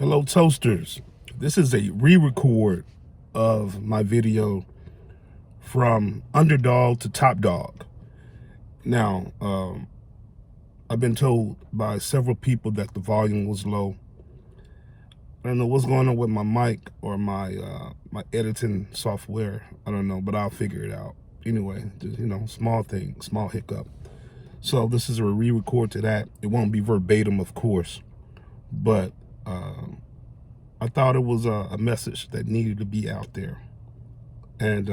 Hello toasters, this is a re-record of my video from Underdog to Top Dog. Now, I've been told by several people that the volume was low. I don't know what's going on with my mic or my editing software. I don't know, but I'll figure it out. Anyway, just, small thing, small hiccup. So this is a re-record to that. It won't be verbatim, of course, but I thought it was a message that needed to be out there. And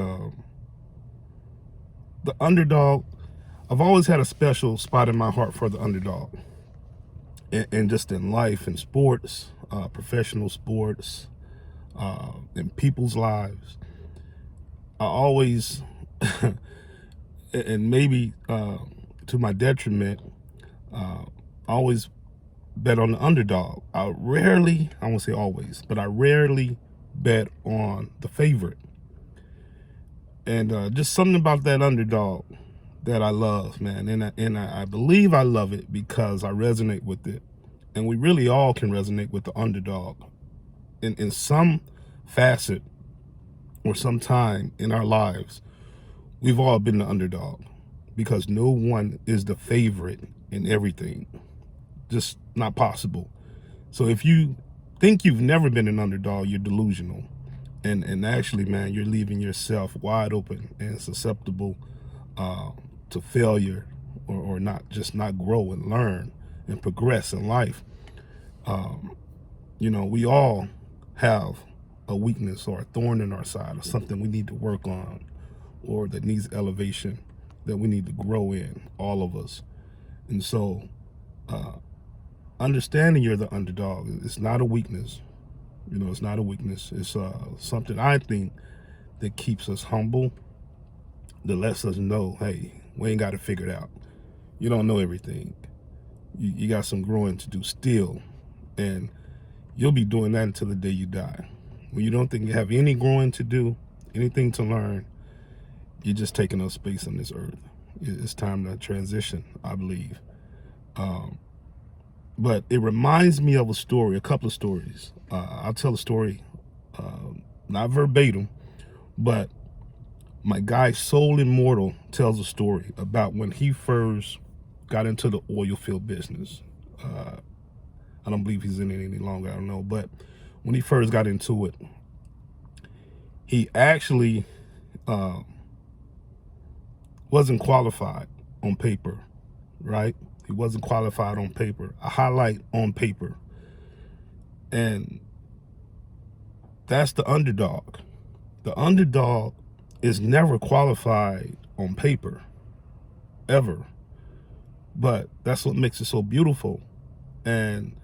the underdog, I've always had a special spot in my heart for the underdog. And just in life, in sports, professional sports, in people's lives. I always, and maybe to my detriment, I always bet on the underdog. I won't say always, but I rarely bet on the favorite. And just something about that underdog that I love, man. And I believe I love it because I resonate with it. And we really all can resonate with the underdog in some facet or some time in our lives. We've all been the underdog because no one is the favorite in everything. Just not possible. So if you think you've never been an underdog, you're delusional. And actually, man, you're leaving yourself wide open and susceptible to failure or not grow and learn and progress in life. We all have a weakness or a thorn in our side or something we need to work on or that needs elevation that we need to grow in, all of us. And so understanding you're the underdog, it's not a weakness. It's not a weakness. It's something I think that keeps us humble, that lets us know, hey, we ain't got it figured out. You don't know everything. You got some growing to do still. And you'll be doing that until the day you die. When you don't think you have any growing to do, anything to learn, you're just taking up space on this earth. It's time to transition, I believe. But it reminds me of a couple of stories. I'll tell a story, not verbatim, but my guy Soul Immortal tells a story about when he first got into the oil field business. I don't believe he's in it any longer, I don't know. But when he first got into it, he actually wasn't qualified on paper, right? He wasn't qualified on paper, a highlight on paper. And that's the underdog. The underdog is never qualified on paper, ever. But that's what makes it so beautiful. And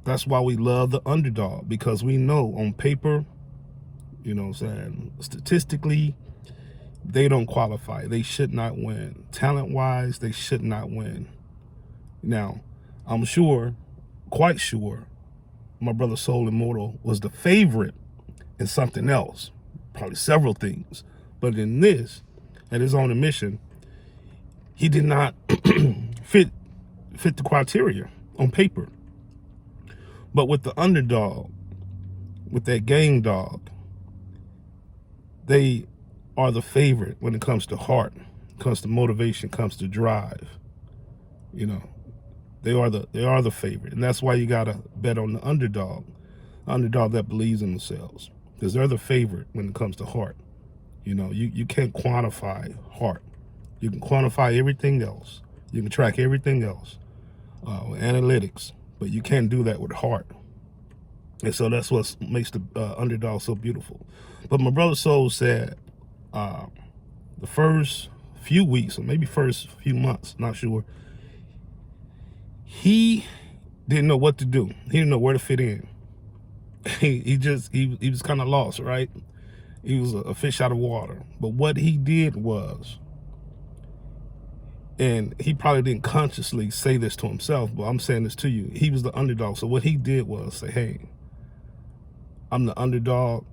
that's why we love the underdog, because we know on paper, statistically, they don't qualify. They should not win. Talent-wise, they should not win. Now, I'm quite sure, my brother Soul Immortal was the favorite in something else, probably several things. But in this, at his own admission, he did not fit the criteria on paper. But with the underdog, with that gang dog, they are the favorite when it comes to heart, comes to motivation, comes to drive. They are the favorite. And that's why you gotta bet on the underdog that believes in themselves, because they're the favorite when it comes to heart. You can't quantify heart. You can quantify everything else. You can track everything else, analytics, but you can't do that with heart. And so that's what makes the underdog so beautiful. But my brother Soul said the first few weeks, or maybe first few months, not sure, he didn't know what to do. He didn't know where to fit in. He was kind of lost, right? He was a fish out of water. But what he did was, and he probably didn't consciously say this to himself, but I'm saying this to you, he was the underdog. So what he did was say, hey, I'm the underdog,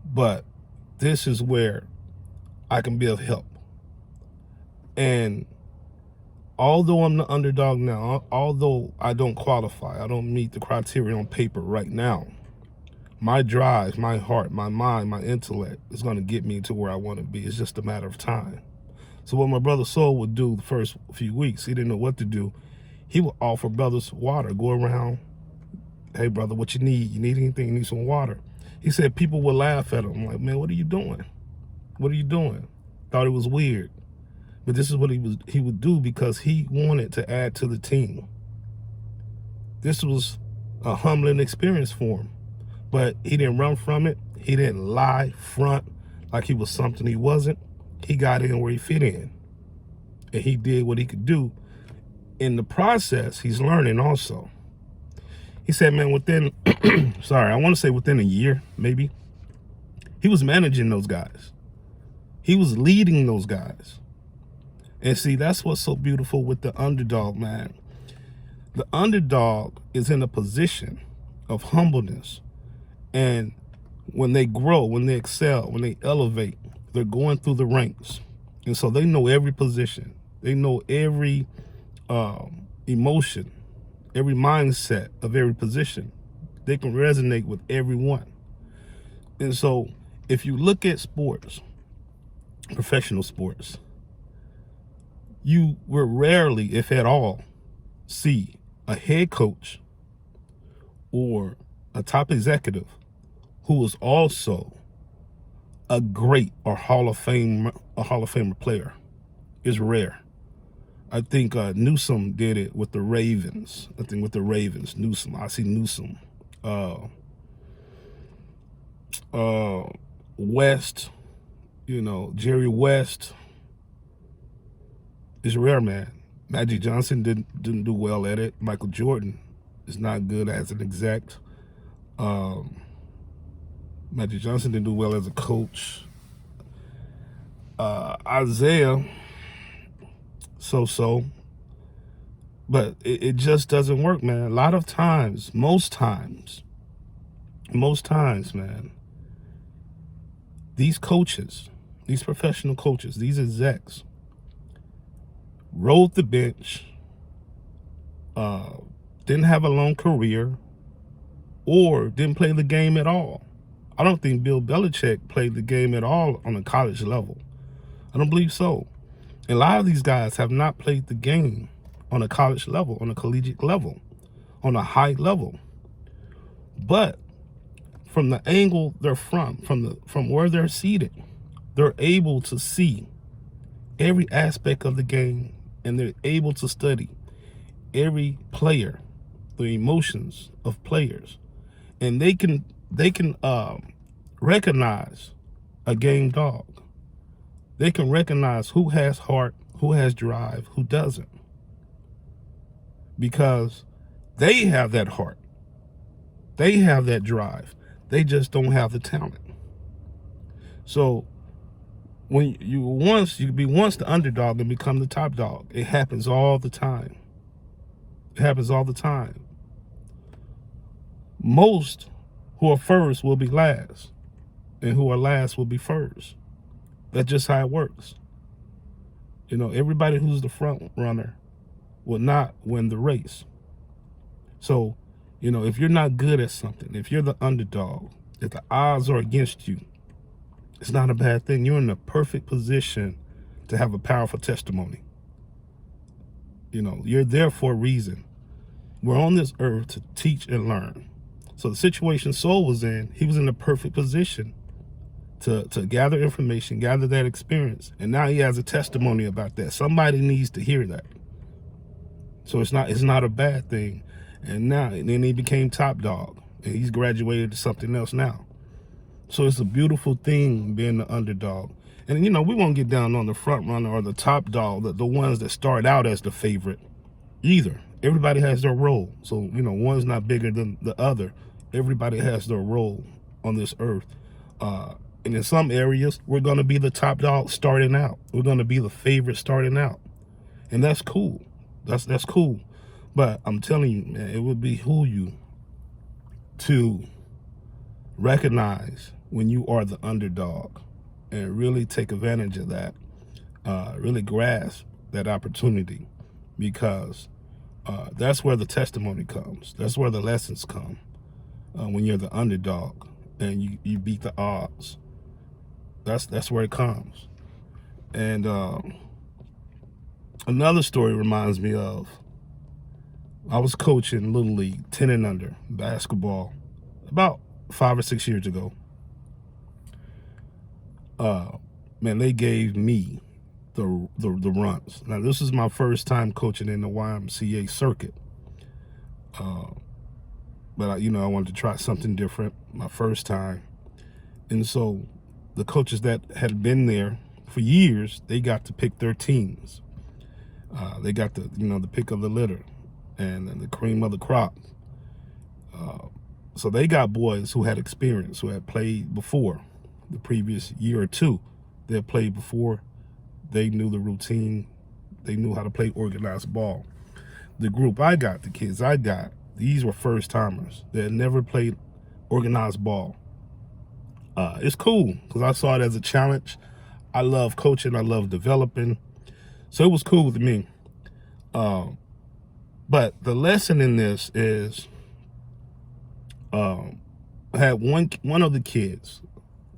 but this is where I can be of help. And although I'm the underdog now, although I don't qualify, I don't meet the criteria on paper right now, my drive, my heart, my mind, my intellect is going to get me to where I want to be. It's just a matter of time. So what my brother Soul would do the first few weeks, he didn't know what to do. He would offer brothers water, go around, hey brother, what you need? You need anything? You need some water? He said people would laugh at him. I'm like, man, what are you doing? What are you doing? Thought it was weird. But this is what he would do because he wanted to add to the team. This was a humbling experience for him. But he didn't run from it. He didn't lie, front like he was something he wasn't. He got in where he fit in. And he did what he could do. In the process, he's learning also. He said, man, within, sorry, I want to say within a year, maybe, he was managing those guys. He was leading those guys. And see, that's what's so beautiful with the underdog, man. The underdog is in a position of humbleness. And when they grow, when they excel, when they elevate, they're going through the ranks. And so they know every position. They know every emotion, every mindset of every position. They can resonate with everyone. And so if you look at sports, professional sports, you will rarely, if at all, see a head coach or a top executive who is also a great or Hall of Famer player. Is rare. I think Newsom did it with the Ravens. Newsom. I see Newsom. West, Jerry West. Is rare, man. Magic Johnson didn't do well at it. Michael Jordan is not good as an exec. Magic Johnson didn't do well as a coach. Isaiah, so. But it just doesn't work, man. A lot of times, most times, man, these coaches, these professional coaches, these execs, rode the bench, didn't have a long career, or didn't play the game at all. I don't think Bill Belichick played the game at all on a college level. I don't believe so. And a lot of these guys have not played the game on a college level, on a collegiate level, on a high level. But from the angle they're from where they're seated, they're able to see every aspect of the game, and they're able to study every player, the emotions of players, and they can recognize a game dog. They can recognize who has heart, who has drive, who doesn't, because they have that heart, they have that drive, they just don't have the talent. So when you be once the underdog and become the top dog, it happens all the time. It happens all the time. Most who are first will be last, and who are last will be first. That's just how it works. Everybody who's the front runner will not win the race. So, if you're not good at something, if you're the underdog, if the odds are against you, it's not a bad thing. You're in the perfect position to have a powerful testimony. You're there for a reason. We're on this earth to teach and learn. So the situation Soul was in, he was in the perfect position to gather information, gather that experience. And now he has a testimony about that. Somebody needs to hear that. So it's not a bad thing. And then he became top dog, and he's graduated to something else now. So it's a beautiful thing being the underdog. And, we won't get down on the front runner or the top dog, the ones that start out as the favorite either. Everybody has their role. So, one's not bigger than the other. Everybody has their role on this earth. And in some areas, we're going to be the top dog starting out. We're going to be the favorite starting out. And that's cool. That's cool. But I'm telling you, man, it would behoove you to recognize when you are the underdog and really take advantage of that, really grasp that opportunity, because that's where the testimony comes. That's where the lessons come. When you're the underdog and you beat the odds, that's where it comes. And another story reminds me of, I was coaching Little League 10 and under basketball about 5 or 6 years ago. Man, they gave me the runs. Now, this is my first time coaching in the YMCA circuit. But I wanted to try something different, my first time. And so the coaches that had been there for years, they got to pick their teams. They got the pick of the litter and the cream of the crop. So they got boys who had experience, who had played before the previous year or two. They had played before. They knew the routine. They knew how to play organized ball. The group I got, the kids I got, these were first timers. They had never played organized ball. It's cool because I saw it as a challenge. I love coaching. I love developing. So it was cool to me. But the lesson in this is, I had one of the kids,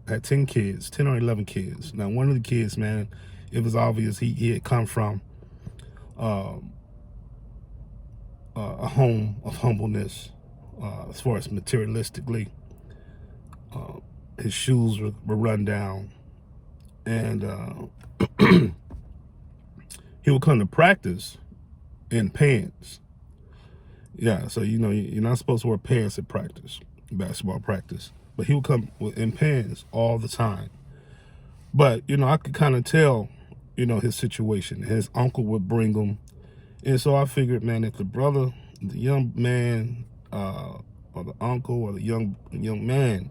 I had 10 kids, 10 or 11 kids. Now, one of the kids, man, it was obvious he had come from a home of humbleness, as far as materialistically. His shoes were run down, and he would come to practice in pants. Yeah, so you're not supposed to wear pants at practice, basketball practice. But he would come in pants all the time. But I could kind of tell, his situation. His uncle would bring him, and so I figured, man, if the brother, the young man, or the uncle, or the young man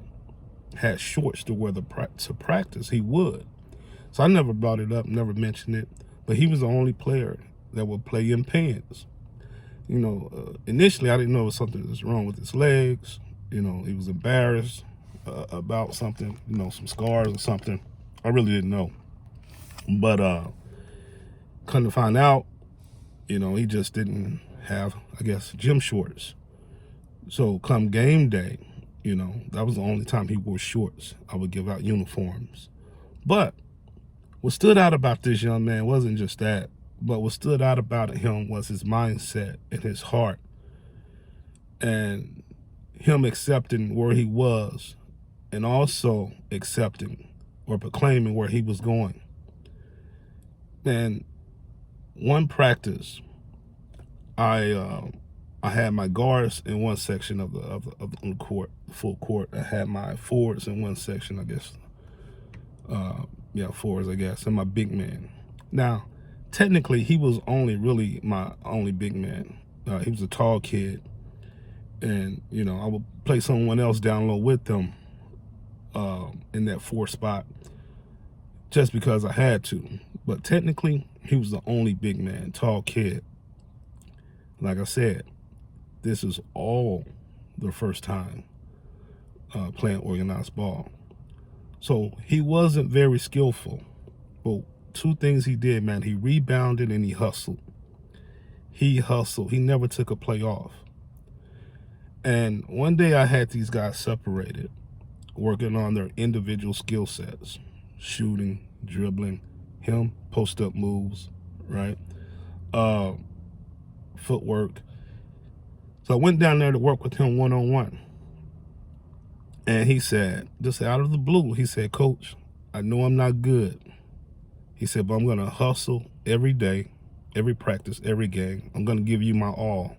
had shorts to wear to practice, he would. So I never brought it up, never mentioned it. But he was the only player that would play in pants. Initially I didn't know something was wrong with his legs. He was embarrassed about something, some scars or something. I really didn't know. But come to find out, he just didn't have, I guess, gym shorts. So come game day, that was the only time he wore shorts. I would give out uniforms. But what stood out about this young man wasn't just that, but what stood out about him was his mindset and his heart, and him accepting where he was, and also accepting or proclaiming where he was going. And one practice, I had my guards in one section of the court, full court. I had my forwards in one section, I guess. Forwards, I guess, and my big man. Now, technically, he was really my only big man. He was a tall kid, and I would play someone else down low with them in that 4 spot, just because I had to. But technically, he was the only big man, tall kid. Like I said, this is all the first time playing organized ball. So he wasn't very skillful, but 2 things he did, man. He rebounded and he hustled. He hustled. He never took a play off. And one day I had these guys separated, working on their individual skill sets, shooting, dribbling, him, post-up moves, right? Footwork. So I went down there to work with him one-on-one. And he said, just out of the blue, he said, "Coach, I know I'm not good." He said, "But I'm going to hustle every day, every practice, every game. I'm going to give you my all.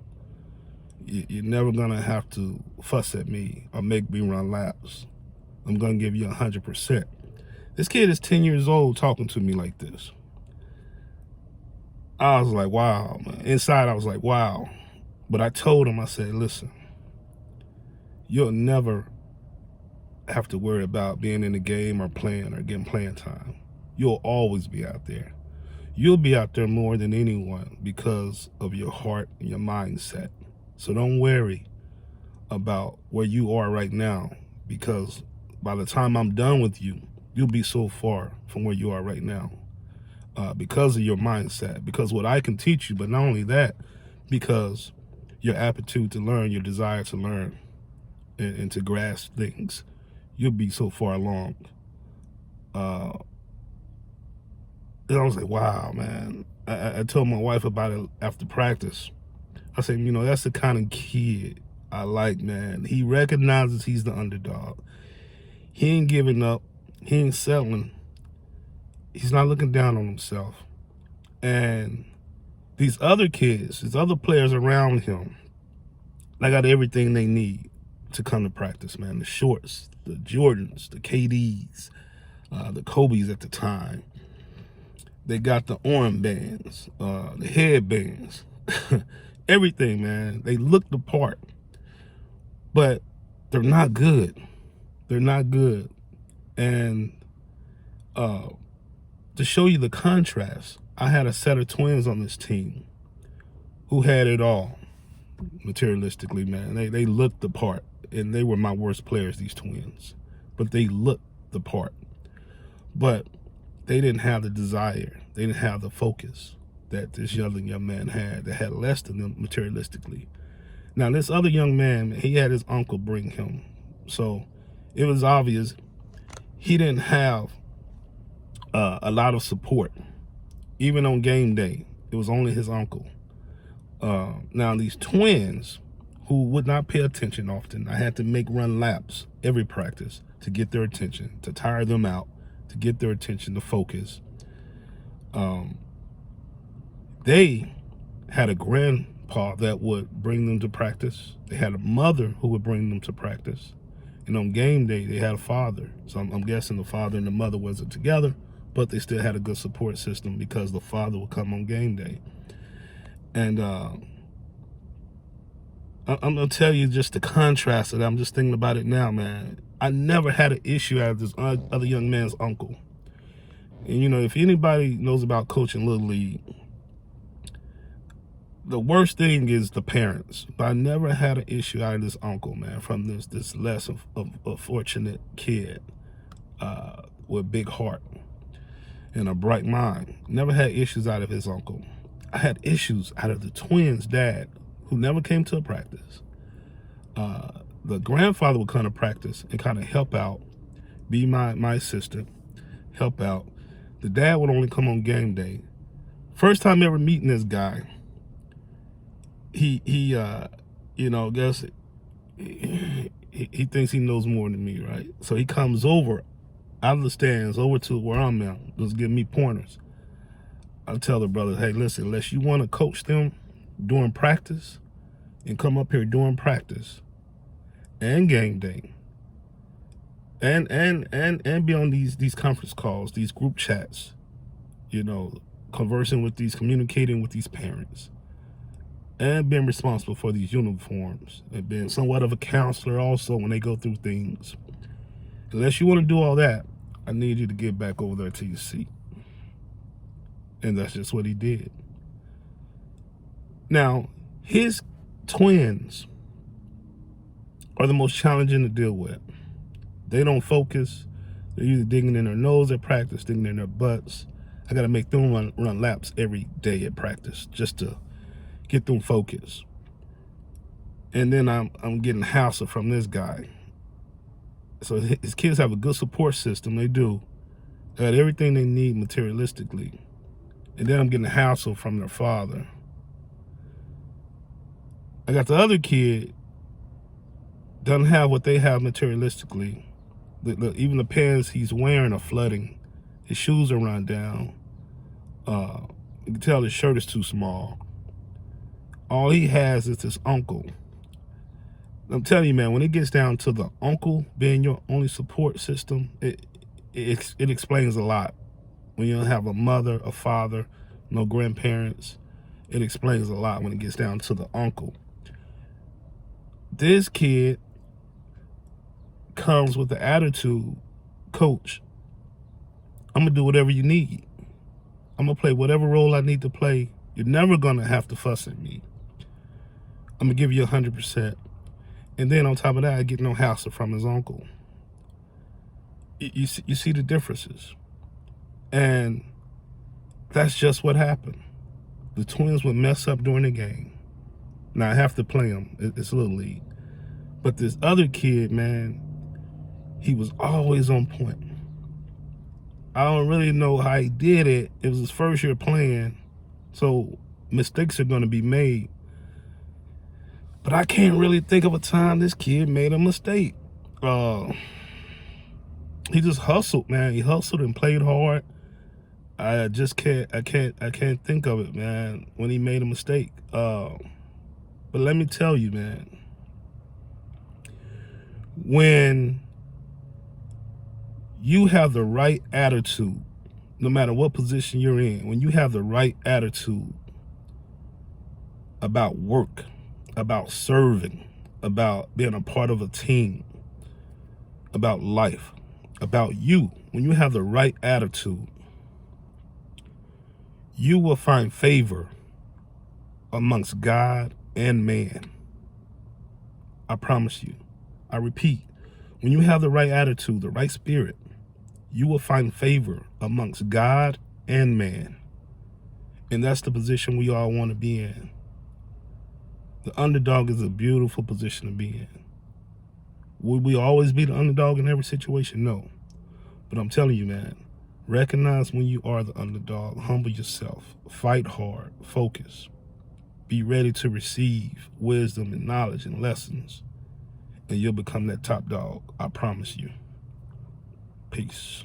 You're never going to have to fuss at me or make me run laps. I'm going to give you 100%. This kid is 10 years old talking to me like this. I was like, wow, man. Inside, I was like, wow. But I told him, I said, listen, you'll never have to worry about being in the game or playing or getting playing time. You'll always be out there. You'll be out there more than anyone because of your heart and your mindset. So don't worry about where you are right now, because by the time I'm done with you, you'll be so far from where you are right now. because of your mindset, because what I can teach you, but not only that, because your aptitude to learn, your desire to learn and to grasp things, you'll be so far along. And I was like, wow, man. I told my wife about it after practice. I said, that's the kind of kid I like, man. He recognizes he's the underdog. He ain't giving up. He ain't settling. He's not looking down on himself. And these other kids, these other players around him, they got everything they need to come to practice, man. The shorts, the Jordans, the KDs, the Kobe's at the time. They got the armbands, the headbands, everything, man. They look the part, but they're not good. They're not good. And to show you the contrast, I had a set of twins on this team who had it all, materialistically, man. They looked the part, and they were my worst players, these twins. But they looked the part. But they didn't have the desire. They didn't have the focus that this young man had, that had less than them materialistically. Now, this other young man, he had his uncle bring him. So it was obvious he didn't have a lot of support. Even on game day, it was only his uncle. Now, these twins who would not pay attention often, I had to make run laps every practice to get their attention, to tire them out, to get their attention, to focus. They had a grandpa that would bring them to practice. They had a mother who would bring them to practice. And on game day, they had a father. So I'm guessing the father and the mother wasn't together, but they still had a good support system because the father would come on game day. And I'm going to tell you just the contrast of that. I'm just thinking about it now, man. I never had an issue out of this other young man's uncle. And, if anybody knows about coaching Little League, the worst thing is the parents. But I never had an issue out of this uncle, man, from this less of a fortunate kid with a big heart and a bright mind. Never had issues out of his uncle. I had issues out of the twins' dad, who never came to a practice. The grandfather would come to practice and kind of help out, be my assistant, help out. The dad would only come on game day. First time ever meeting this guy, he guess he thinks he knows more than me, right? So he comes over out of the stands over to where I'm at, just give me pointers. I tell the brothers, hey, listen, unless you want to coach them during practice and come up here during practice and game day and be on these conference calls, these group chats, conversing with communicating with these parents, and being responsible for these uniforms, and being somewhat of a counselor also when they go through things. Unless you want to do all that, I need you to get back over there to your seat. And that's just what he did. Now, his twins are the most challenging to deal with. They don't focus. They're usually digging in their nose at practice, digging in their butts. I got to make them run laps every day at practice just to get them focused. And then I'm getting hassle from this guy. So his kids have a good support system. They do. They got everything they need materialistically. And then I'm getting hassle from their father. I got the other kid, doesn't have what they have materialistically. Even the pants he's wearing are flooding. His shoes are run down. You can tell his shirt is too small. All he has is his uncle. I'm telling you, man, when it gets down to the uncle being your only support system, it explains a lot. When you don't have a mother, a father, no grandparents, it explains a lot when it gets down to the uncle. This kid comes with the attitude, coach, I'm going to do whatever you need. I'm going to play whatever role I need to play. You're never going to have to fuss at me. I'm going to give you 100%. And then on top of that, I get no hassle from his uncle. You see the differences. And That's just what happened. The Twins would mess up during the game. Now, I have to play them. It's a little league. But this other kid, man, he was always on point. I don't really know how he did it. It was his first year playing, so mistakes are going to be made. But I can't really think of a time this kid made a mistake. He just hustled, man. He hustled and played hard. I just can't think of it, man, when he made a mistake. But let me tell you, man, when you have the right attitude, no matter what position you're in, when you have the right attitude about work, about serving, about being a part of a team, about life, about you, when you have the right attitude, you will find favor amongst God and man. I promise you. I repeat, when you have the right attitude, the right spirit, you will find favor amongst God and man. And that's the position we all want to be in. The underdog is a beautiful position to be in. Would we always be the underdog in every situation? No. But I'm telling you, man, recognize when you are the underdog. Humble yourself. Fight hard. Focus. Be ready to receive wisdom and knowledge and lessons. And you'll become that top dog. I promise you. Peace.